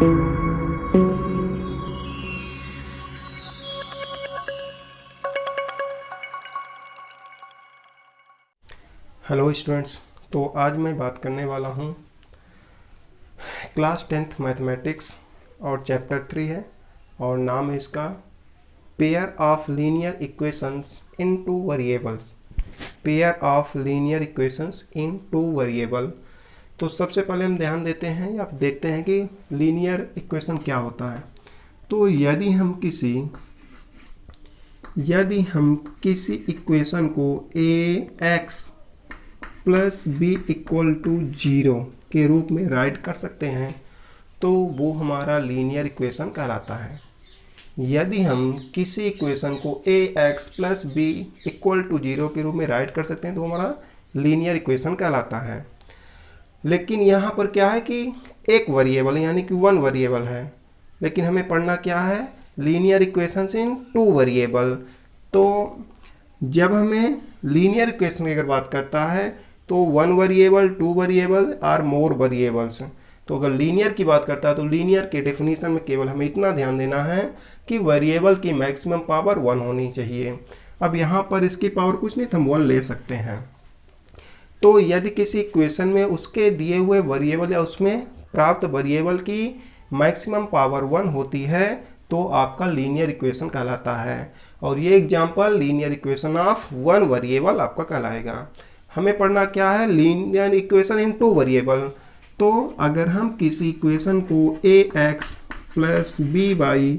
Hello students, तो आज मैं बात करने वाला हूँ क्लास 10th मैथमेटिक्स और चैप्टर 3 है और नाम है इसका pair of linear equations in two variables. Pair of linear equations in two variable. तो सबसे पहले हम ध्यान देते हैं या देखते हैं कि लीनियर इक्वेशन क्या होता है। तो यदि हम किसी इक्वेशन को ax plus B equal to 0 के रूप में राइट कर सकते हैं तो वो हमारा लीनियर इक्वेशन कहलाता है। यदि हम किसी इक्वेशन को ax plus B equal to 0 के रूप में राइट कर सकते हैं तो हमारा लीनियर इक्वेशन कहलाता है। लेकिन यहाँ पर क्या है कि एक वेरिएबल यानी कि वन वेरिएबल है, लेकिन हमें पढ़ना क्या है, लीनियर इक्वेशंस इन टू वेरिएबल। तो जब हमें लीनियर इक्वेशन की अगर बात करता है तो वन वेरिएबल, टू वेरिएबल और मोर वेरिएबल्स। तो अगर लीनियर की बात करता है तो लीनियर के डेफिनेशन में केवल हमें इतना ध्यान देना है कि वेरिएबल की मैक्सिमम पावर 1 होनी चाहिए। अब यहाँ पर इसकी पावर कुछ नहीं, हम 1 ले सकते हैं। तो यदि किसी इक्वेशन में उसके दिए हुए वेरिएबल या उसमें प्राप्त वेरिएबल की मैक्सिमम पावर 1 होती है तो आपका लीनियर इक्वेशन कहलाता है। और ये example linear equation of one variable आपका कहलाएगा। हमें पढ़ना क्या है, linear equation in two variable. तो अगर हम किसी इक्वेशन को ax plus B Y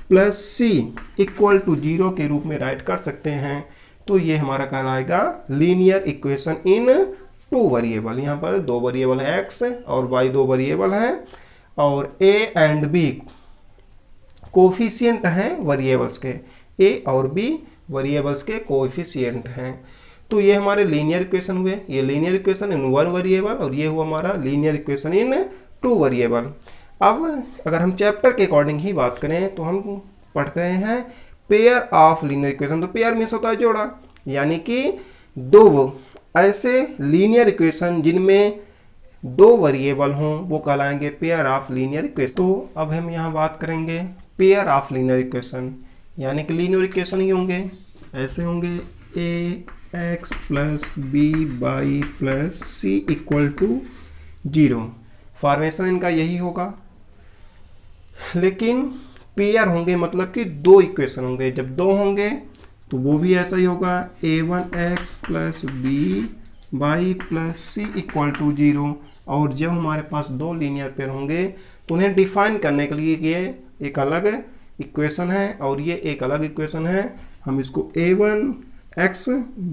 plus C equal to 0 के रूप में राइट कर सकते हैं तो ये हमारा कहलाएगा linear equation in two variable. यहाँ पर दो वेरिएबल है x और y, दो वेरिएबल है और a एंड b कोफिशिएंट हैं वेरिएबल्स के, a और b वेरिएबल्स के कोफिशिएंट हैं। तो ये हमारे लीनियर इक्वेशन हुए, ये linear equation in one variable और ये हुआ हमारा linear equation in two variable. अब अगर हम चैप्टर के अकॉर्डिंग ही बात करें तो हम पढ़ते हैं पेयर ऑफ लीनियर इक्वेशन। तो पेयर मीन्स होता है जोड़ा, यानी कि दो ऐसे लीनियर इक्वेशन जिनमें दो वेरिएबल हों वो कहलाएंगे पेयर ऑफ लीनियर इक्वेशन। तो अब हम यहाँ बात करेंगे पेयर ऑफ लीनियर इक्वेशन, यानी कि लीनियर इक्वेशन ही होंगे, ऐसे होंगे ax plus B Y plus C equal to 0। Formation इनका यही होगा, लेकिन पेयर होंगे मतलब कि दो इक्वेशन होंगे। जब दो होंगे तो वो भी ऐसा ही होगा, a1x plus B Y plus C equal to 0। और जब हमारे पास दो लीनियर पेयर होंगे तो उन्हें डिफाइन करने के लिए ये एक अलग इक्वेशन है और ये एक अलग इक्वेशन है। हम इसको a1x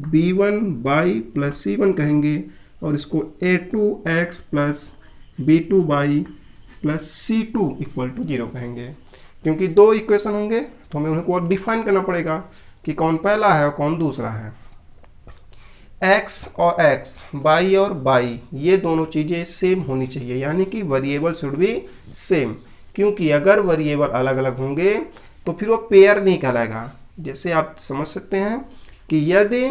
b1 y plus c1 कहेंगे और इसको a2x प्लस b2 y प्लस c2 इक्वल टू 0 कहेंगे। क्योंकि दो इक्वेशन होंगे तो हमें उनको और डिफाइन करना पड़ेगा कि कौन पहला है और कौन दूसरा है। x और x, y और y ये दोनों चीज़ें सेम होनी चाहिए, यानी कि वेरिएबल शुड बी सेम। क्योंकि अगर वेरिएबल अलग अलग होंगे तो फिर वो पेयर नहीं कहलाएगा। जैसे आप समझ सकते हैं कि यदि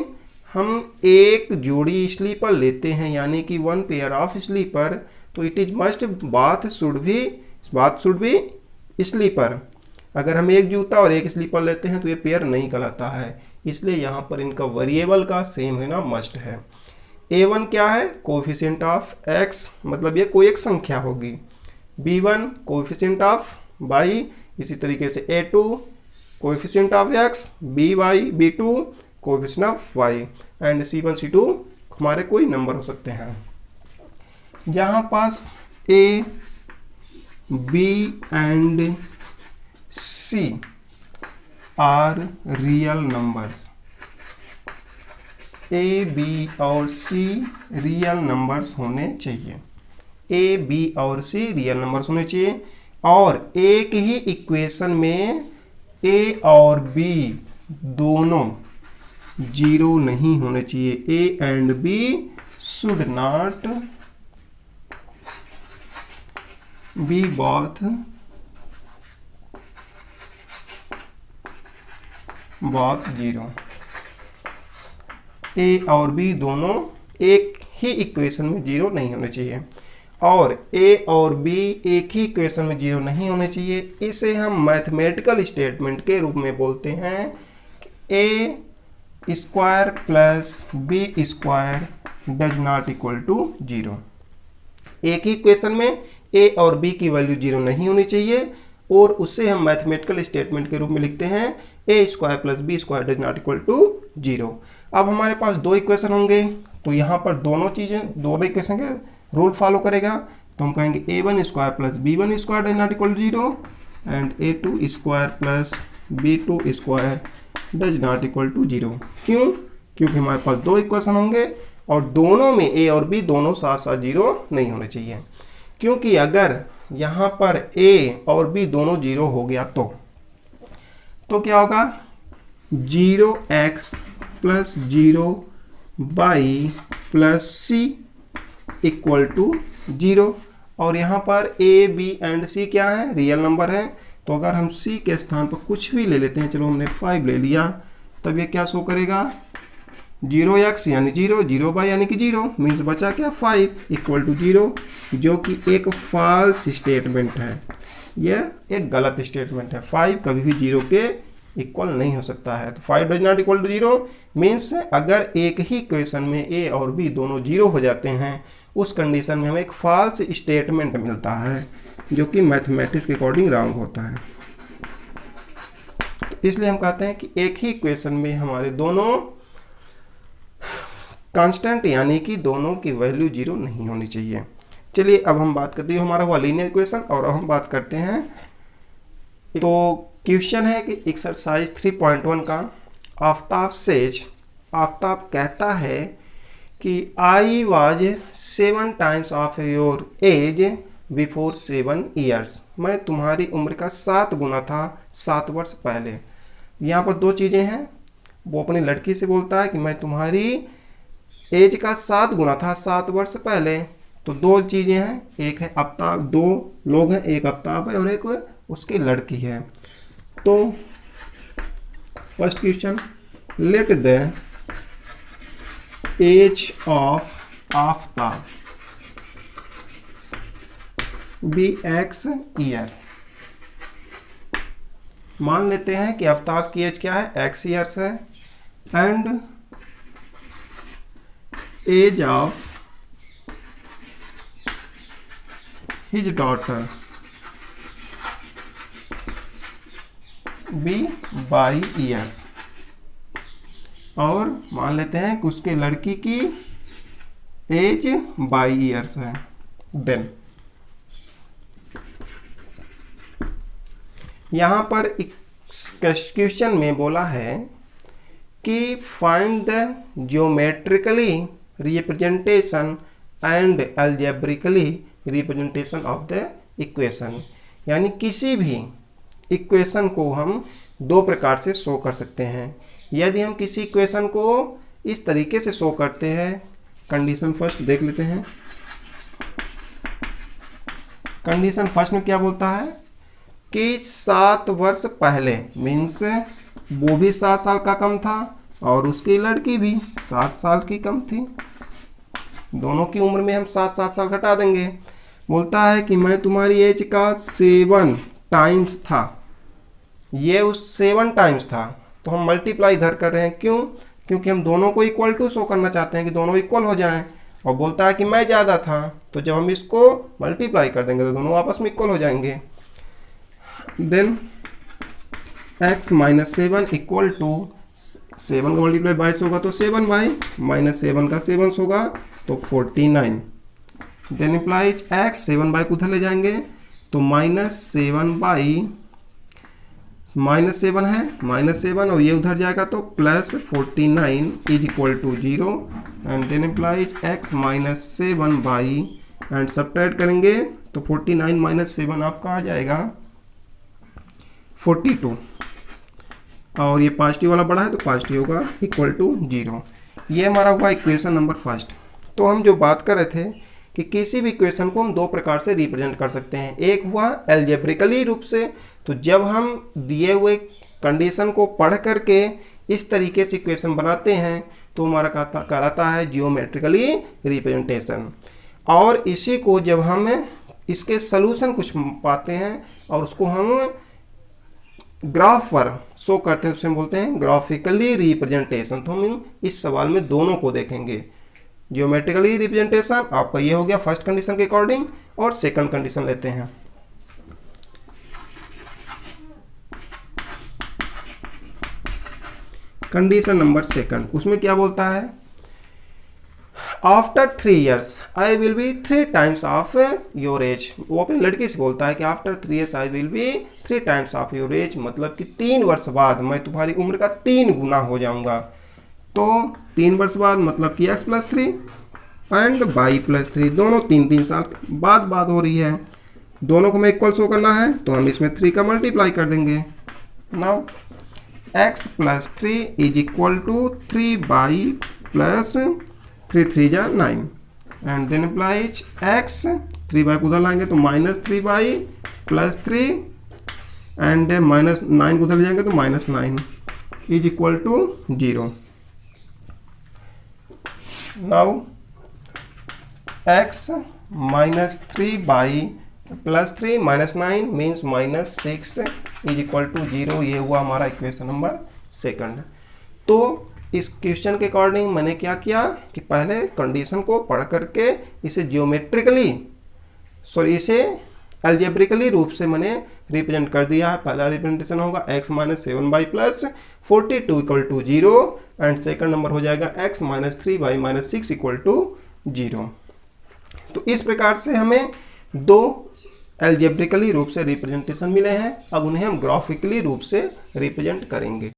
हम एक जोड़ी स्लीपर लेते हैं यानी कि वन पेयर ऑफ स्लीपर, तो it is must both should be slipper. अगर हम एक जूता और एक स्लीपर लेते हैं तो ये पेयर नहीं कहलाता है, इसलिए यहाँ पर इनका वेरिएबल का सेम होना मस्ट है। a1 क्या है, कोएफिशिएंट ऑफ x, मतलब ये कोई एक संख्या होगी। b1 कोएफिशिएंट ऑफ y, इसी तरीके से a2 coefficient of x, b2 coefficient of y and c1 c2 हमारे कोई नंबर हो सकते हैं। यहाँ पास a, b and c are real numbers, a, b और c रियल नंबर्स होने चाहिए। a, b और c रियल नंबर्स होने चाहिए और एक ही इक्वेशन में a और b दोनों 0 नहीं होने चाहिए। a and b should not be both zero. A और बी दोनों एक ही इक्वेशन में 0 नहीं होने चाहिए। और ए और बी एक ही इक्वेशन में जीरो नहीं होने चाहिए। इसे हम मैथमेटिकल स्टेटमेंट के रूप में बोलते हैं A square plus B square does not equal to zero. एक ही इक्वेशन में ए और बी की वैल्यू जीरो नहीं होनी चाहिए और उसे हम मैथमेटिकल स्टेटमेंट के रूप में लिखते हैं A square plus B square does not equal to zero. अब हमारे पास दो इक्वेशन होंगे तो यहाँ पर दोनों इक्वेशन के रूल फॉलो करेगा। तो हम कहेंगे A one square plus B one square does not equal to zero and A two square plus B two square does not equal to zero. क्यों? क्योंकि हमारे पास दो इक्वेशन होंगे और दोनों में ए और बी दोनों साथ साथ जीरो नहीं होने चाहिए। क्योंकि अगर यहाँ पर ए और बी दोनों जीरो हो गया तो क्या होगा? 0x plus 0y plus C equal to zero. और यहाँ पर ए बी एंड सी क्या है? रियल नंबर है। तो अगर हम सी के स्थान पर कुछ भी ले लेते हैं, चलो हमने 5 ले लिया, तब ये क्या शो करेगा? 0x यानी 0, 0y यानी कि 0, मीन्स बचा क्या? 5 इक्वल टू 0, जो कि एक फॉल्स स्टेटमेंट है। यह एक गलत स्टेटमेंट है। 5 कभी भी 0 के इक्वल नहीं हो सकता है। तो 5 does not equal to 0 means अगर एक ही क्वेश्चन में ए और बी दोनों 0 हो जाते हैं, उस कंडीशन में हमें एक फॉल्स स्टेटमेंट मिलता है जो कि मैथमेटिक्स के अकॉर्डिंग रॉन्ग होता है। तो इसलिए हम कहते हैं कि एक ही क्वेश्चन में हमारे दोनों कांस्टेंट यानी कि दोनों की वैल्यू 0 नहीं होनी चाहिए। चलिए अब हम बात करते हैं, हमारा हुआ लीनियर इक्वेशन। और अब हम बात करते हैं, तो क्वेश्चन है कि एक्सरसाइज 3.1 का आफ्ताब कहता है कि I was 7 times of your age before 7 years. मैं तुम्हारी उम्र का 7 गुना था 7 वर्ष पहले। यहाँ पर दो चीज़ें हैं। वो अपनी लड़की से बोलता है कि मैं तुम्हारी एज का 7 गुना था 7 वर्ष पहले। तो दो चीज़ें हैं, एक है आफ्ताब, दो लोग हैं, एक आफ्ताब है और एक उसकी लड़की है। तो first question, let the age of Aftab be x year. मान लेते हैं कि आफ्ताब की एज क्या है? x ईयर्स है। And age of his daughter be Y years. और मान लेते हैं कि उसके लड़की की एज बाई ईयर्स है। देन यहाँ पर क्वेश्चन में बोला है कि find the geometrically representation and algebraically representation of the equation. यानी किसी भी इक्वेशन को हम दो प्रकार से शो कर सकते हैं। यदि हम किसी इक्वेशन को इस तरीके से शो करते हैं, कंडीशन फर्स्ट देख लेते हैं। कंडीशन फर्स्ट में क्या बोलता है कि 7 वर्ष पहले, मीन्स वो भी 7 साल का कम था और उसकी लड़की भी 7 साल की कम थी। दोनों की उम्र में हम 7 साल घटा देंगे। बोलता है कि मैं तुम्हारी एज का 7 टाइम्स था, ये उस 7 टाइम्स था। तो हम मल्टीप्लाई इधर कर रहे हैं। क्यों? क्योंकि हम दोनों को इक्वल टू शो करना चाहते हैं कि दोनों इक्वल हो जाएं। और बोलता है कि मैं ज़्यादा था, तो जब हम इसको मल्टीप्लाई कर देंगे तो दोनों आपस में इक्वल हो जाएंगे। Then x minus 7 equal to 7 का मल्टीप्लाई 22 होगा तो 7y माइनस 7 का 7 होगा तो 49। देन इम्प्लाइज x 7y को उधर ले जाएंगे तो माइनस 7y माइनस 7 है, माइनस 7 और ये उधर जाएगा तो plus 49 is equal to 0। And then implies x minus 7y and subtract करेंगे तो 49 माइनस 7 आपका आ जाएगा 42। और ये पॉजिटिव वाला बड़ा है तो पॉजिटिव होगा इक्वल टू 0। ये हमारा हुआ इक्वेशन नंबर फर्स्ट। तो हम जो बात कर रहे थे कि किसी भी इक्वेशन को हम दो प्रकार से रिप्रेजेंट कर सकते हैं। एक हुआ एल्जेब्रिकली रूप से, तो जब हम दिए हुए कंडीशन को पढ़ करके इस तरीके से इक्वेशन बनाते हैं तो हमारा कहलाता है जियोमेट्रिकली रिप्रेजेंटेशन। और इसी को जब हम इसके सलूशन कुछ पाते हैं और उसको हम ग्राफ पर शो करते हैं, उसे हम बोलते हैं ग्राफिकली रिप्रेजेंटेशन। तो हम इस सवाल में दोनों को देखेंगे। जियोमेट्रिकली रिप्रेजेंटेशन आपका ये हो गया फर्स्ट कंडीशन के अकॉर्डिंग, और सेकंड कंडीशन लेते हैं। कंडीशन नंबर सेकंड, उसमें क्या बोलता है, after 3 years I will be 3 times of your age. वो अपनी लड़की से बोलता है कि after 3 years I will be 3 times of your age, मतलब कि 3 वर्ष बाद मैं तुम्हारी उम्र का 3 गुना हो जाऊंगा। तो 3 वर्ष बाद मतलब कि x + 3 एंड y + 3 दोनों 3 साल बाद बात हो रही है। दोनों को हमें इक्वल शो करना है तो हम इसमें 3 का मल्टीप्लाई कर देंगे। Now x + 3 is equal to 3y + 3 3 जा 9 and then applies x, 3y को उधर लाएंगे तो -3y + 3 एंड -9 को उधर ले जाएंगे तो -9 is equal to 0। Now x -3y + 3 -9 means -6 is equal to 0। ये हुआ हमारा इक्वेशन नंबर सेकंड। तो इस क्वेश्चन के अकॉर्डिंग मैंने क्या किया कि पहले कंडीशन को पढ़ करके इसे इसे अलजेब्रिकली रूप से मैंने रिप्रेजेंट कर दिया। पहला रिप्रेजेंटेशन होगा x - 7y + 42 = 0 and second number हो जाएगा x - 3y - 6 = 0। तो इस प्रकार से हमें 2 अलजेब्रिकली रूप से रिप्रेजेंटेशन मिले हैं। अब उन्हें हम ग्राफिकली रूप से रिप्रेजेंट करेंगे।